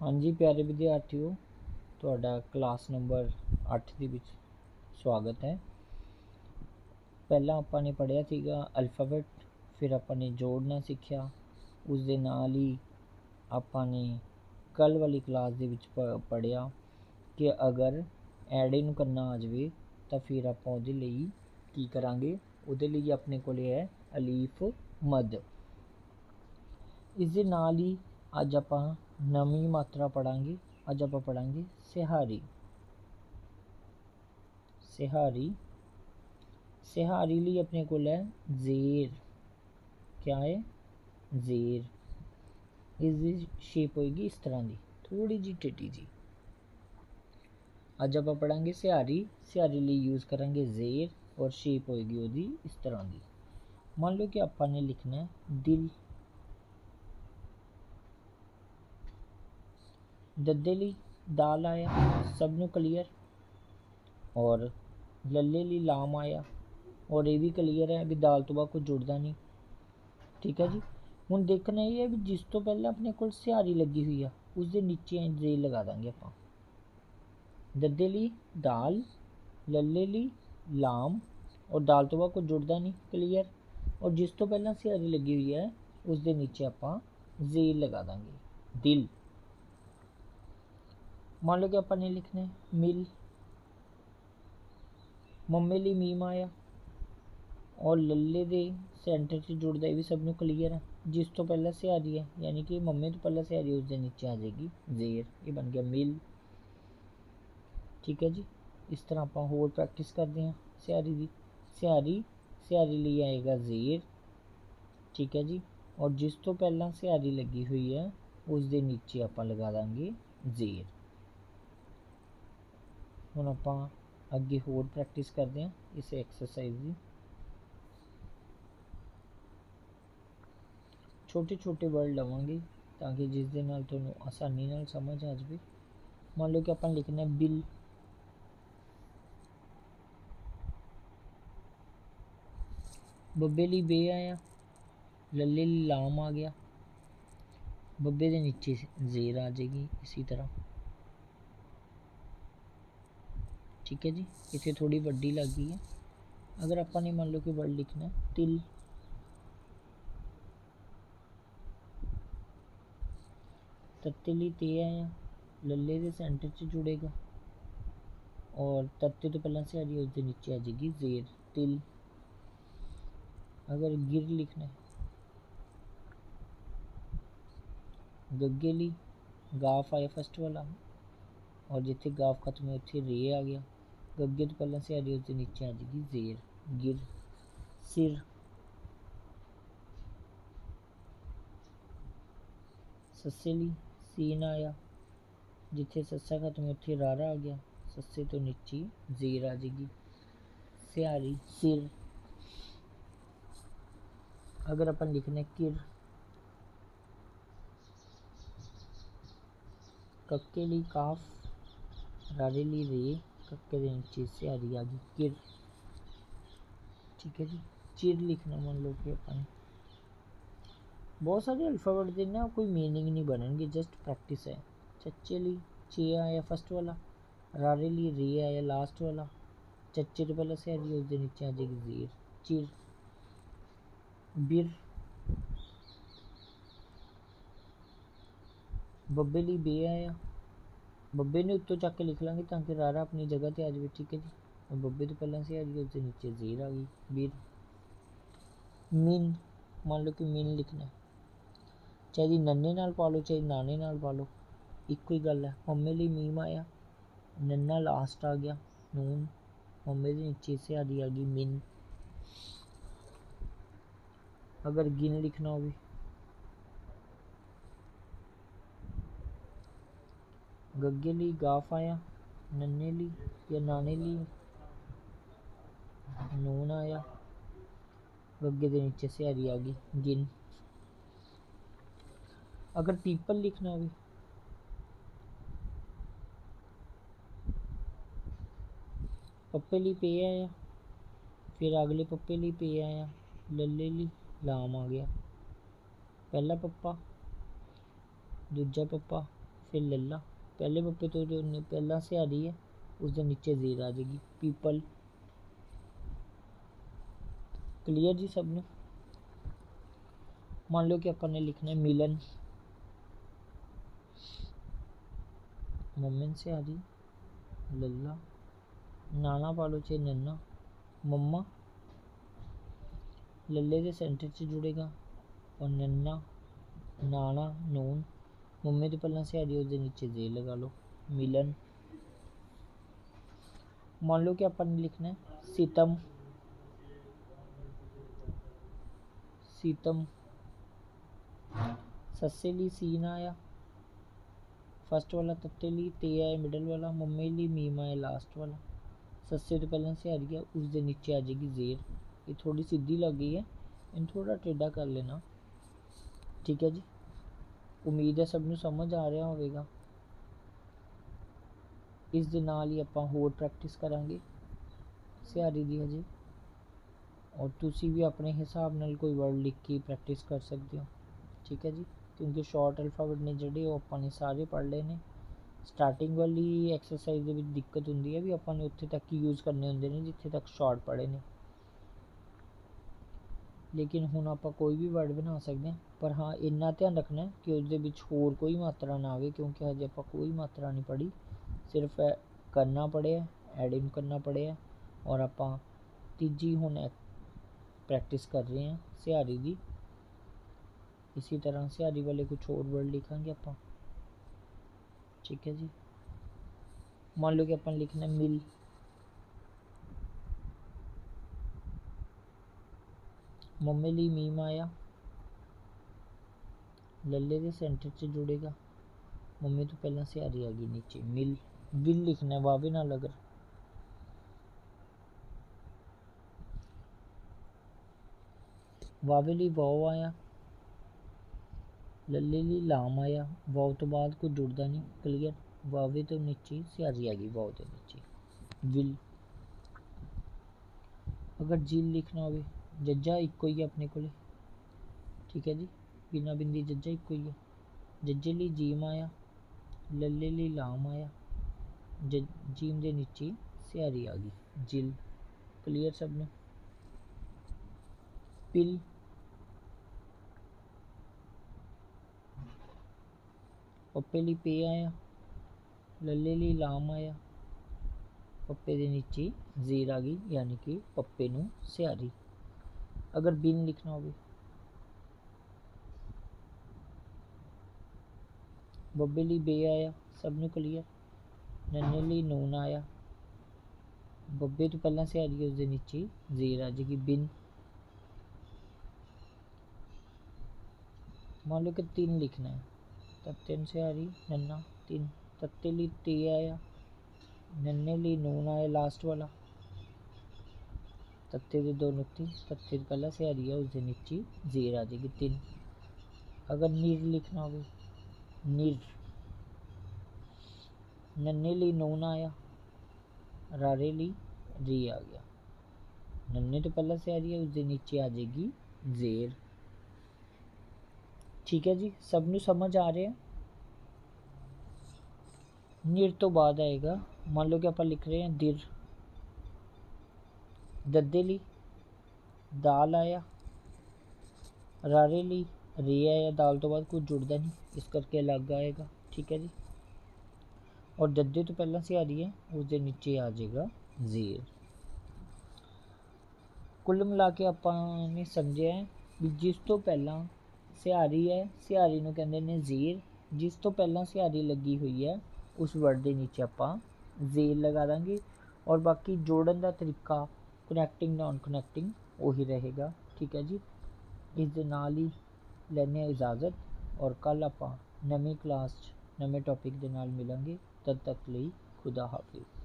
हाँ जी प्यारे विद्यार्थियों, ਤੁਹਾਡਾ ਕਲਾਸ ਨੰਬਰ 8 ਦੇ ਵਿੱਚ ਸਵਾਗਤ ਹੈ। ਪਹਿਲਾਂ ਆਪਾਂ ਨੇ ਪੜ੍ਹਿਆ ਸੀਗਾ ਅਲਫਾਬੈਟ, ਫਿਰ ਆਪਾਂ ਨੇ ਜੋੜਨਾ ਸਿੱਖਿਆ। ਉਸ ਦੇ ਨਾਲ ਹੀ ਆਪਾਂ ਨੇ ਕੱਲ ਵਾਲੀ ਕਲਾਸ ਦੇ ਵਿੱਚ ਪੜ੍ਹਿਆ ਕਿ ਅਗਰ ਐੜੇ ਨੂੰ ਕਰਨਾ ਆ ਜਾਵੇ ਤਾਂ ਫਿਰ ਆਪਾਂ ਉਹਦੇ ਲਈ ਕੀ ਕਰਾਂਗੇ। ਉਹਦੇ ਲਈ ਆਪਣੇ ਕੋਲ ਹੈ ਅਲੀਫ ਮਦ। ਇਸ ਦੇ ਨਾਲ ਹੀ ਅੱਜ ਆਪਾਂ ਨਵੀਂ ਮਾਤਰਾ ਪੜਾਂਗੇ। ਅੱਜ ਆਪਾਂ ਪੜਾਂਗੇ ਸਿਹਾਰੀ। ਸਿਹਾਰੀ ਸਿਹਾਰੀ ਲਈ ਆਪਣੇ ਕੋਲ ਹੈ ਜ਼ੇਰ। क्या है? ਜ਼ੇਰ। ਇਸ ਦੀ ਸ਼ੇਪ ਹੋਏਗੀ ਇਸ ਤਰ੍ਹਾਂ ਦੀ, ਥੋੜੀ ਜਿਹੀ ਟੇਢੀ ਜੀ। ਅੱਜ ਆਪਾਂ ਪੜਾਂਗੇ ਸਿਹਾਰੀ। ਸਿਹਾਰੀ ਲਈ ਯੂਜ਼ ਕਰਾਂਗੇ ਜ਼ੇਰ ਔਰ ਸ਼ੇਪ ਹੋਏਗੀ ਉਹਦੀ ਇਸ ਤਰ੍ਹਾਂ ਦੀ। ਮੰਨ ਲਓ ਕਿ ਆਪਾਂ ਨੇ ਲਿਖਣਾ ਹੈ ਦਿਲ। ਦੱਦੇ ਲਈ ਦਾਲ ਆਇਆ, ਸਭ ਨੂੰ ਕਲੀਅਰ। ਔਰ ਲੱਲੇ ਲਈ ਲਾਮ ਆਇਆ, ਔਰ ਇਹ ਵੀ ਕਲੀਅਰ ਹੈ ਵੀ ਦਾਲ ਤੋਂ ਬਾਅਦ ਕੁਝ ਜੁੜਦਾ ਨਹੀਂ। ਠੀਕ ਹੈ ਜੀ। ਹੁਣ ਦੇਖਣਾ ਇਹ ਹੈ ਵੀ ਜਿਸ ਤੋਂ ਪਹਿਲਾਂ ਆਪਣੇ ਕੋਲ ਸਿਹਾਰੀ ਲੱਗੀ ਹੋਈ ਆ ਉਸ ਦੇ ਨੀਚੇ ਜ਼ੇਰ ਲਗਾ ਦਾਂਗੇ ਆਪਾਂ। ਦੱਦੇ ਲਈ ਦਾਲ, ਲੱਲੇ ਲਈ ਲਾਮ, ਔਰ ਦਾਲ ਤੋਂ ਬਾਅਦ ਕੁਝ ਜੁੜਦਾ ਨਹੀਂ, ਕਲੀਅਰ। ਔਰ ਜਿਸ ਤੋਂ ਪਹਿਲਾਂ ਸਿਹਾਰੀ ਲੱਗੀ ਹੋਈ ਹੈ ਉਸ ਦੇ ਨੀਚੇ ਆਪਾਂ ਜ਼ੇਰ ਲਗਾ ਦਾਂਗੇ, ਦਿਲ। ਮੰਨ ਲਓ ਕਿ ਆਪਾਂ ਨੇ ਲਿਖਣਾ ਹੈ ਮਿਲ। ਮੰਮੇ ਲਈ ਮੀਮ ਆਇਆ ਔਰ ਲੱਲੇ ਦੇ ਸੈਂਟਰ 'ਚ ਜੁੜਦਾ, ਇਹ ਵੀ ਸਭ ਨੂੰ ਕਲੀਅਰ ਹੈ। ਜਿਸ ਤੋਂ ਪਹਿਲਾਂ ਸਿਹਾਰੀ ਹੈ ਯਾਨੀ ਕਿ ਮੰਮੇ ਤੋਂ ਪਹਿਲਾਂ ਸਿਹਾਰੀ, ਉਸ ਦੇ ਨੀਚੇ ਆ ਜਾਏਗੀ ਜ਼ੇਰ। ਇਹ ਬਣ ਗਿਆ ਮਿਲ। ਠੀਕ ਹੈ ਜੀ। ਇਸ ਤਰ੍ਹਾਂ ਆਪਾਂ ਹੋਰ ਪ੍ਰੈਕਟਿਸ ਕਰਦੇ ਹਾਂ ਸਿਹਾਰੀ ਦੀ। ਸਿਹਾਰੀ ਲਈ ਆਏਗਾ ਜ਼ੇਰ। ਠੀਕ ਹੈ ਜੀ। ਔਰ ਜਿਸ ਤੋਂ ਪਹਿਲਾਂ ਸਿਹਾਰੀ ਲੱਗੀ ਹੋਈ ਹੈ ਉਸ ਦੇ ਨੀਚੇ ਆਪਾਂ ਲਗਾ ਦਾਂਗੇ ਜ਼ੇਰ। ਹੁਣ ਆਪਾਂ ਅੱਗੇ ਹੋਰ ਪ੍ਰੈਕਟਿਸ ਕਰਦੇ ਹਾਂ ਇਸ ਐਕਸਰਸਾਈਜ਼ ਦੀ। ਛੋਟੇ ਛੋਟੇ ਵਰਡ ਲਵਾਂਗੇ ਤਾਂ ਕਿ ਜਿਸ ਦੇ ਨਾਲ ਤੁਹਾਨੂੰ ਆਸਾਨੀ ਨਾਲ ਸਮਝ ਆ ਜਾਵੇ। ਮੰਨ ਲਓ ਕਿ ਆਪਾਂ ਲਿਖਣਾ ਬਿੱਲ। ਬੱਬੇ ਲਈ ਬੇ ਆਇਆ, ਲੱਲੇ ਲਈ ਲਾਮ ਆ ਗਿਆ, ਬੱਬੇ ਦੇ ਨੀਚੇ ਜ਼ੇਰ ਆ ਜਾਏਗੀ ਇसी तरह। ठीक है जी। इसे थोड़ी ਵੱਡੀ ਲੱਗ ਗਈ ਹੈ। अगर ਆਪਾਂ ने मान लो कि वर्ड लिखना है तिल। तत्ते ਲਈ ते आया, ਲੱਲੇ ਦੇ सेंटर 'ਚ जुड़ेगा और तत्ते तो पहला सिहारी उसके नीचे आ जाएगी जेर, तिल। अगर गिर लिखना है, गग्गे ਲਈ गाफ आया फस्ट वाला और जिथे गाफ खत्म है उत्थे रे आ गया। गग्गे तो पहला सिहारी उसके नीचे आ जाएगी जेर, गिर। सिर। सस्से ਲਈ सीन आया, जिथे सस्सा खत्म है उत्थे रारा आ गया, सस्से तो नीचे जेर आ जाएगी, सिहारी सिर। अगर अपन लिखने किर, कक्के ਲਈ काफ, रारे ਲਈ रे, कक्के ਦੇ नीचे सिहारी आ गई किर। ठीक है जी। चिर लिखना मान लो कि अपन बहुत सारे अल्फाबेट ਦੇ ਨਾ ਕੋਈ मीनिंग नहीं बननगे, जस्ट प्रैक्टिस है। चच्चे ਲਈ चे आया फर्स्ट वाला, रारे ਲਈ रे आया लास्ट वाला, चच्चे तो पहले सिहारी उसके नीचे आ जाएगी जेर, चिर। बिर। ਬੱਬੇ ਲਈ ਬੇ ਆਇਆ, ਬੱਬੇ ਨੇ ਉੱਤੋਂ ਚੱਕ ਕੇ ਲਿਖ ਲਾਂਗੇ ਤਾਂ ਕਿ ਰਾਰਾ ਆਪਣੀ ਜਗ੍ਹਾ ਤੇ ਆ ਜਾਵੇ। ਠੀਕ ਹੈ ਜੀ। और ਬੱਬੇ ਤੋਂ ਪਹਿਲਾਂ ਸਿਹਾਰੀ उसके नीचे जेर आ गई, बिर। मिन। मान लो कि मिन लिखना है, ਚਾਹੇ ਨੰਨੇ ਨਾਲ ਪਾ ਲਓ ਚਾਹੇ ਨਾਨੇ ਨਾਲ ਪਾ ਲਓ, ਇੱਕੋ ਹੀ ਗੱਲ ਹੈ। ਮੰਮੇ ਲਈ ਮੀਮ ਆਇਆ, ਨੰਨਾ ਲਾਸਟ ਆ ਗਿਆ ਨੂਨ, ਮੰਮੇ ਦੇ ਨੀਚੇ ਸਿਹਾਰੀ ਆ ਗਈ ਮਿਨ। अगर गिन लिखना हो, गग्गे ਲਈ गाफ आया, नन्ने ਲਈ या नाने ਲਈ ਨੂਨ आया, गग्गे ਦੇ नीचे सिहारी आ गई गिन। अगर पीपल लिखना हो, पप्पे ਲਈ पे आया, फिर अगले पप्पे ਲਈ पे आया, लल्ले ਲਈ लाम आ गया, पहला पप्पा, दूजा पप्पा, फिर लल्ला, पहले पप्पे तो जो पहला सिहारी है उसके नीचे ज़ेर आ जाएगी, पीपल। क्लियर जी सब ने। मान लो कि अपन ने लिखना है मिलन, मोमेंट से आ रही लल्ला, नाना पालो चे नन्ना, मम्मा लल्ले के सेंटर से जुड़ेगा और नन्ना नाना नून, मम्मी तो पहला से आ रही है उसके नीचे ज़ेर लगा लो, मिलन। मान लो कि अपन ने लिखना है सितम, सीतम, सस्से ली सीन आया फर्स्ट वाला, तत्ते ली ते आया मिडल वाला, मम्मी ली मीम आया लास्ट वाला। सस्से तो पहले से आ रही है उसके नीचे आ जाएगी ज़ेर। ये थोड़ी सीधी लग गई है, इन थोड़ा टेढ़ा कर लेना, ठीक है जी। उम्मीद है सब ਨੂੰ समझ आ रहा होगा। ਇਸ ਦੇ ਨਾਲ ਹੀ ਆਪਾਂ ਹੋਰ ਪ੍ਰੈਕਟਿਸ ਕਰਾਂਗੇ ਸਿਹਾਰੀ ਦੀ ਹਜੇ, ਔਰ ਤੁਸੀਂ ਵੀ ਆਪਣੇ ਹਿਸਾਬ ਨਾਲ ਕੋਈ ਵਰਡ ਲਿਖ ਕੇ ਪ੍ਰੈਕਟਿਸ ਕਰ ਸਕਦੇ ਹੋ, ਠੀਕ ਹੈ ਜੀ। ਕਿਉਂਕਿ ਸ਼ਾਰਟ ਅਲਫਾਬੈਟ ਨੇ ਜਿਹੜੇ ਉਹ ਆਪਾਂ ਨੇ ਸਾਰੇ ਪੜ੍ਹ ਲਏ ਨੇ। ਸਟਾਰਟਿੰਗ ਵਾਲੀ ਐਕਸਰਸਾਈਜ਼ ਦੇ ਵਿੱਚ ਦਿੱਕਤ ਹੁੰਦੀ ਹੈ ਵੀ ਆਪਾਂ ਨੇ ਉੱਥੇ ਤੱਕ ਹੀ ਯੂਜ਼ ਕਰਨੇ ਹੁੰਦੇ ਨੇ ਜਿੱਥੇ ਤੱਕ ਸ਼ਾਰਟ ਪੜ੍ਹੇ ਨੇ, ਲੇਕਿਨ ਹੁਣ ਆਪਾਂ ਕੋਈ ਵੀ ਵਰਡ ਬਣਾ ਸਕਦੇ ਹਾਂ, ਪਰ ਹਾਂ ਇੰਨਾ ਧਿਆਨ ਰੱਖਣਾ ਕਿ ਉਸ ਦੇ ਵਿੱਚ ਹੋਰ ਕੋਈ ਮਾਤਰਾ ਨਾ ਆਵੇ, ਕਿਉਂਕਿ ਹਜੇ ਆਪਾਂ ਕੋਈ ਮਾਤਰਾ ਨਹੀਂ ਪੜ੍ਹੀ, ਸਿਰਫ ਕਰਨਾ ਪੜਿਆ, ਐਡਿੰਗ ਕਰਨਾ ਪੜਿਆ, ਔਰ ਆਪਾਂ ਤੀਜੀ ਹੁਣ ਪ੍ਰੈਕਟਿਸ ਕਰ ਰਹੇ ਹਾਂ ਸਿਹਾਰੀ ਦੀ। इसी तरह सिहारी वाले कुछ और वर्ड लिखेंगे ਆਪਾਂ, ठीक है जी। मान लो कि अपन लिखना है मिल, मम्मी ली मीम आया, लल्ले के सेंटर से जुड़ेगा, मम्मी तो पहला सिहारी आ गई नीचे, मिल। विल लिखना है वावे ना लगर, वावे ली वाव आया, लल्ले ली लाम आया, वाव तो बाद कुछ जुड़ता नहीं, क्लियर। वावे तो नीचे सिहारी आ गई वाव तो नीचे, विल। अगर जिल लिखना हो जज्जा इको ही है अपने को, ठीक है जी, बिना बिंदी जज्जा इको ही है। जज्जे ली जीम आया, लल्ले ली लाम आया, जीम के नीचे सिहारी आ गई, जिल। क्लियर सब ने। पिल, पप्पे ली पे आया, लल्ले ली लाम आया, पप्पे के नीचे ज़ेर आ गई, यानी कि पप्पे नू सिहारी। अगर बिन लिखना हो बब्बे ली बे आया, सब नू क्लियर। नन्ने ली नून आया, बब्बे तो पहला सिहारी है उसके नीचे ज़ेर आ जाएगी, बिन। मान लो कि तीन लिखना है, तत्ते सिहारी नन्ना तीन, तत्ते ली ते आया, नन्ने ली नून आया लास्ट वाला, तत्ते दे दो नुक्ते, तत्ते पहला सिहारी है उसके नीचे ज़ेर आ जाएगी, तीन। अगर निर लिखना हो निर, नन्ने ली नून आया, रारे ली री आ गया, नन्ने तो पहला सिहारी है उसके नीचे आ जाएगी ज़ेर, ठीक है जी। सब नू समझ आ रहे हैं। निर तो बाद आएगा, मान लो कि आप लिख रहे हैं दिर, दद्दे ली दाल आया, रारे ली रे आया, दाल तो बाद कुछ जुड़ता नहीं इस करके अलग आएगा, ठीक है जी। और दद्दे तो पहला सिहारी है उसके नीचे आ जाएगा ज़ेर। कुल मिला के आपने समझिया है भी जिस तो पहला सिहारी है, सिहारी नूं कहंदे ने ज़ेर, जिस तो पहला सिहारी लगी हुई है उस वर्ड के नीचे आपां ज़ेर लगा देंगे, और बाकी जोड़न का तरीका कनैक्टिंग नॉन कनैक्टिंग वही रहेगा, ठीक है जी। इस दे नाल ही लैने इजाज़त, और कल आपां नवीं क्लास नवे टॉपिक दे नाल मिलांगे, तद तक लई खुदा हाफिज़।